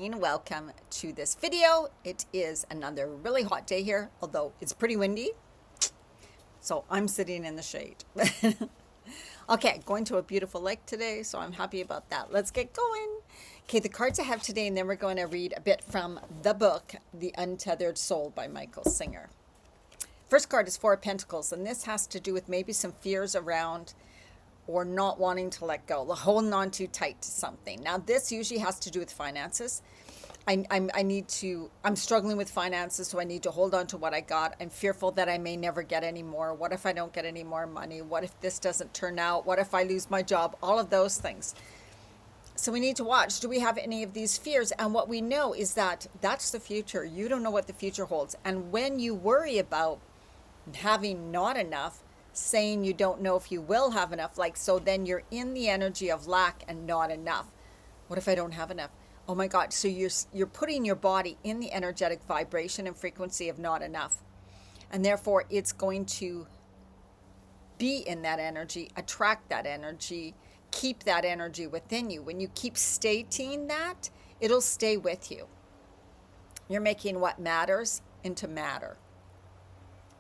morning. Welcome to this video. It is another really hot day here, although it's pretty windy. So I'm sitting in the shade. Okay, going to a beautiful lake today, so I'm happy about that. Let's get going. Okay, the cards I have today, and then we're going to read a bit from the book, The Untethered Soul by Michael Singer. First card is Four of Pentacles, and this has to do with maybe some fears around or not wanting to let go, holding on too tight to something. Now, this usually has to do with finances. I'm struggling with finances, so I need to hold on to what I got. I'm fearful that I may never get any more. What if I don't get any more money? What if this doesn't turn out? What if I lose my job? All of those things. So we need to watch. Do we have any of these fears? And what we know is that that's the future. You don't know what the future holds. And when you worry about having not enough, saying you don't know if you will have enough, so then you're in the energy of lack and not enough. What if I don't have enough? Oh my God. So you're putting your body in the energetic vibration and frequency of not enough. And therefore it's going to be in that energy, attract that energy, keep that energy within you. When you keep stating that, it'll stay with you. You're making what matters into matter,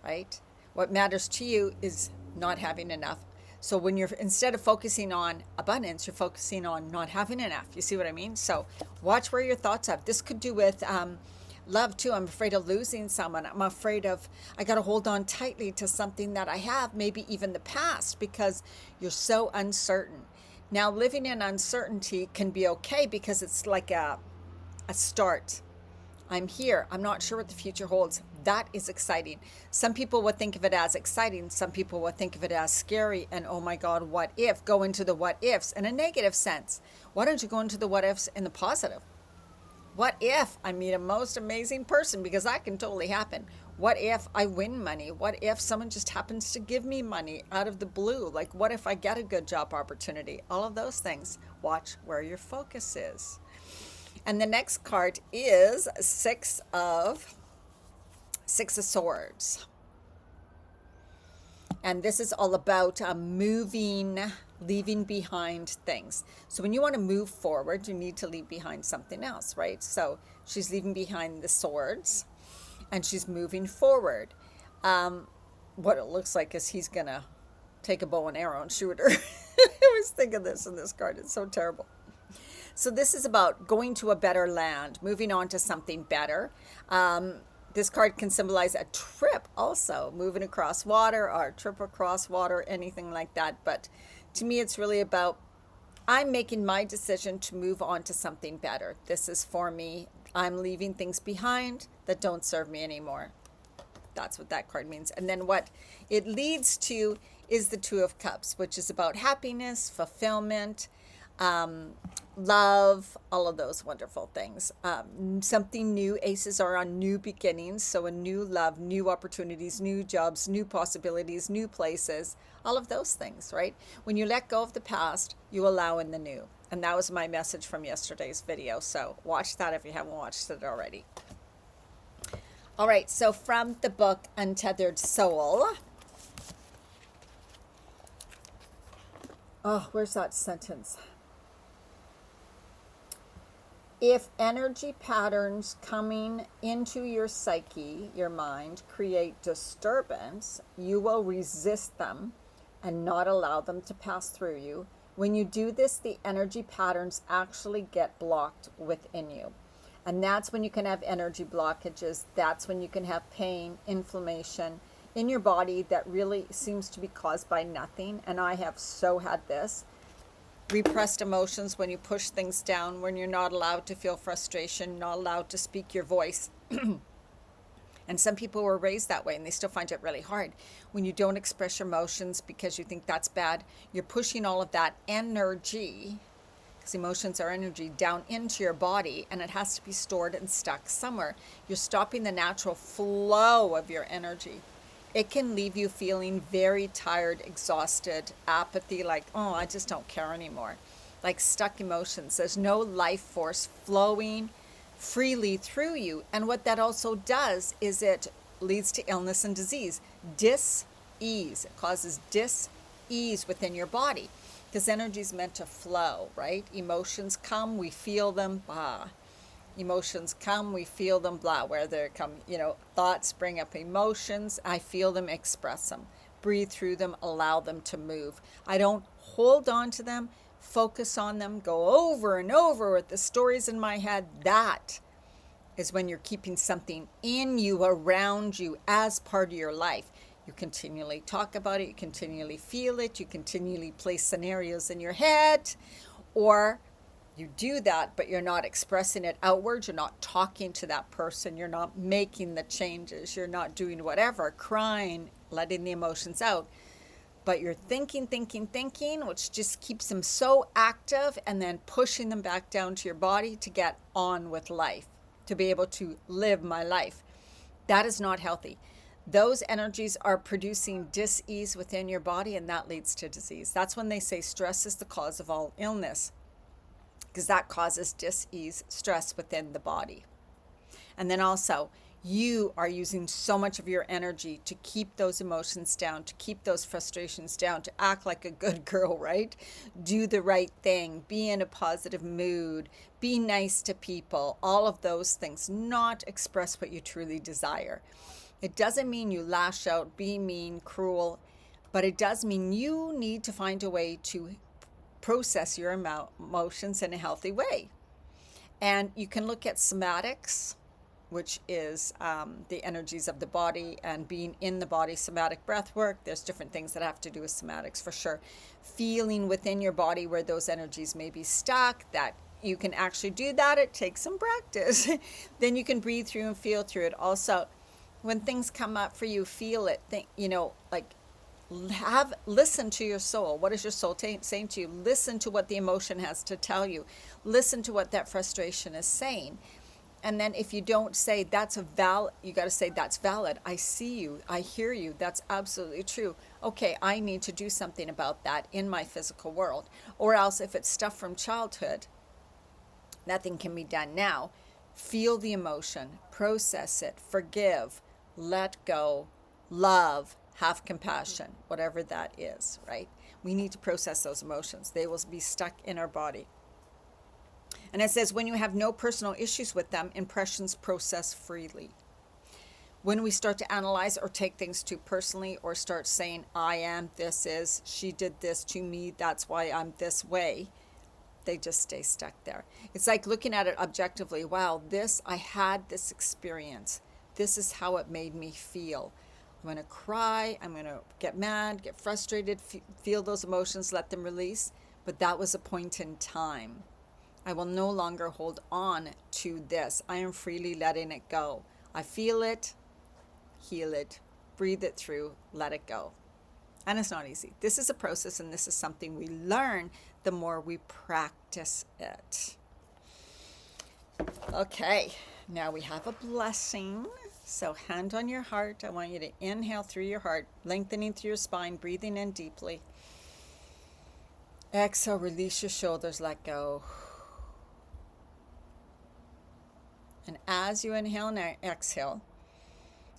right? What matters to you is not having enough. So when you're, instead of focusing on abundance, you're focusing on not having enough. You see what I mean? So watch where your thoughts are. This could do with love too. I'm afraid of losing someone. I'm afraid of, I got to hold on tightly to something that I have, maybe even the past, because you're so uncertain. Now, living in uncertainty can be okay because it's like a start. I'm here. I'm not sure what the future holds. That is exciting. Some people would think of it as exciting. Some people would think of it as scary. And oh my God, what if? Go into the what ifs in a negative sense. Why don't you go into the what ifs in the positive? What if I meet a most amazing person? Because that can totally happen. What if I win money? What if someone just happens to give me money out of the blue? What if I get a good job opportunity? All of those things. Watch where your focus is. And the next card is Six of Swords. And this is all about moving, leaving behind things. So when you want to move forward, you need to leave behind something else, right? So she's leaving behind the swords and she's moving forward. What it looks like is he's going to take a bow and arrow and shoot her. I was thinking this in this card. It's so terrible. So this is about going to a better land, moving on to something better. This card can symbolize a trip also, moving across water or a trip across water, anything like that. But to me, it's really about, I'm making my decision to move on to something better. This is for me. I'm leaving things behind that don't serve me anymore. That's what that card means. And then what it leads to is the Two of Cups, which is about happiness, fulfillment, love, all of those wonderful things. Something new. Aces are on new beginnings. So a new love, new opportunities, new jobs, new possibilities, new places, all of those things, right? When you let go of the past, you allow in the new. And that was my message from yesterday's video. So watch that if you haven't watched it already. All right. So from the book Untethered Soul. Oh, where's that sentence? If energy patterns coming into your psyche, your mind, create disturbance, you will resist them and not allow them to pass through you. When you do this, the energy patterns actually get blocked within you. And that's when you can have energy blockages. That's when you can have pain, inflammation in your body that really seems to be caused by nothing. And I have so had this. Repressed emotions, when you push things down, when you're not allowed to feel frustration, not allowed to speak your voice. And some people were raised that way and they still find it really hard. When you don't express your emotions because you think that's bad, you're pushing all of that energy, because emotions are energy, down into your body, and it has to be stored and stuck somewhere. You're stopping the natural flow of your energy. It can leave you feeling very tired, exhausted, apathy, oh, I just don't care anymore. Like stuck emotions. There's no life force flowing freely through you. And what that also does is it leads to illness and disease. Dis-ease. It causes dis-ease within your body because energy is meant to flow, right? Emotions come, we feel them, Emotions come, we feel them, blah, where they come, thoughts bring up emotions. I feel them, express them, breathe through them, allow them to move. I don't hold on to them, focus on them, go over and over with the stories in my head. That is when you're keeping something in you, around you, as part of your life. You continually talk about it, you continually feel it, you continually play scenarios in your head, or you do that, but you're not expressing it outward. You're not talking to that person. You're not making the changes. You're not doing whatever, crying, letting the emotions out. But you're thinking, which just keeps them so active, and then pushing them back down to your body to get on with life, to be able to live my life. That is not healthy. Those energies are producing dis-ease within your body, and that leads to disease. That's when they say stress is the cause of all illness, because that causes dis-ease, stress within the body. And then also, you are using so much of your energy to keep those emotions down, to keep those frustrations down, to act like a good girl, right? Do the right thing, be in a positive mood, be nice to people, all of those things, not express what you truly desire. It doesn't mean you lash out, be mean, cruel, but it does mean you need to find a way to process your emotions in a healthy way. And you can look at somatics, which is the energies of the body and being in the body, somatic breath work. There's different things that have to do with somatics for sure. Feeling within your body where those energies may be stuck, that you can actually do that. It takes some practice. Then you can breathe through and feel through it. Also, when things come up for you, feel it. Listen to your soul. What is your soul saying to you? Listen to what the emotion has to tell you. Listen to what that frustration is saying. And then if you don't say that's you got to say that's valid. I see you. I hear you. That's absolutely true. Okay, I need to do something about that in my physical world. Or else if it's stuff from childhood, nothing can be done now. Feel the emotion, process it, forgive, let go, love, have compassion, whatever that is, right? We need to process those emotions. They will be stuck in our body. And it says, when you have no personal issues with them, impressions process freely. When we start to analyze or take things too personally, or start saying, I am, this is, she did this to me, that's why I'm this way, they just stay stuck there. It's like looking at it objectively. Wow, I had this experience. This is how it made me feel. I'm going to cry, I'm going to get mad, get frustrated, feel those emotions, let them release. But that was a point in time. I will no longer hold on to this. I am freely letting it go. I feel it, heal it, breathe it through, let it go. And it's not easy. This is a process, and this is something we learn the more we practice it. Okay, now we have a blessing. So hand on your heart. I want you to inhale through your heart, lengthening through your spine, breathing in deeply. Exhale, release your shoulders, let go. And as you inhale and exhale,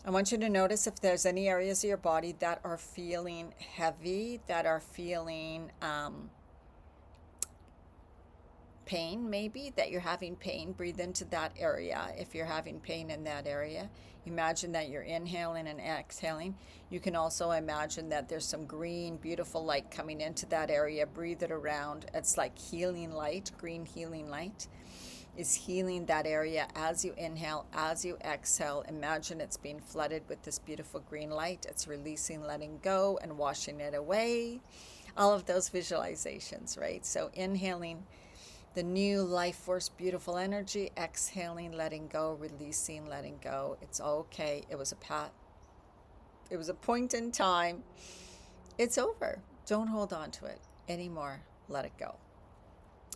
I want you to notice if there's any areas of your body that are feeling heavy, that are feeling pain, maybe, that you're having pain. Breathe into that area if you're having pain in that area. Imagine that you're inhaling and exhaling. You can also imagine that there's some green, beautiful light coming into that area. Breathe it around. It's like healing light, green healing light is healing that area as you inhale, as you exhale. Imagine it's being flooded with this beautiful green light. It's releasing, letting go, and washing it away. All of those visualizations, right? So inhaling the new life force, beautiful energy, exhaling, letting go, releasing, letting go. It's okay. It was a point in time. It's over. Don't hold on to it anymore. Let it go.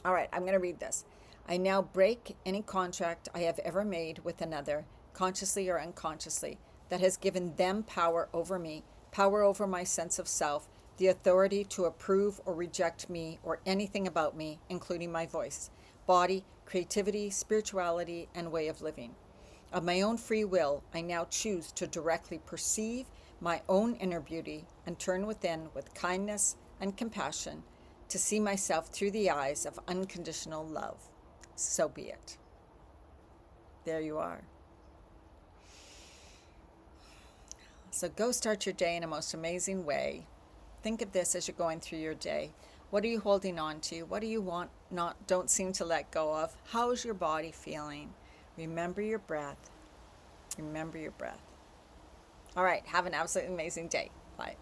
All right, I'm going to read this. I now break any contract I have ever made with another, consciously or unconsciously, that has given them power over me, power over my sense of self, the authority to approve or reject me or anything about me, including my voice, body, creativity, spirituality, and way of living. Of my own free will, I now choose to directly perceive my own inner beauty and turn within with kindness and compassion to see myself through the eyes of unconditional love. So be it. There you are. So go start your day in a most amazing way. Think of this as you're going through your day. What are you holding on to? What do you want not don't seem to let go of? How's your body feeling? Remember your breath. Remember your breath. All right, have an absolutely amazing day. Bye.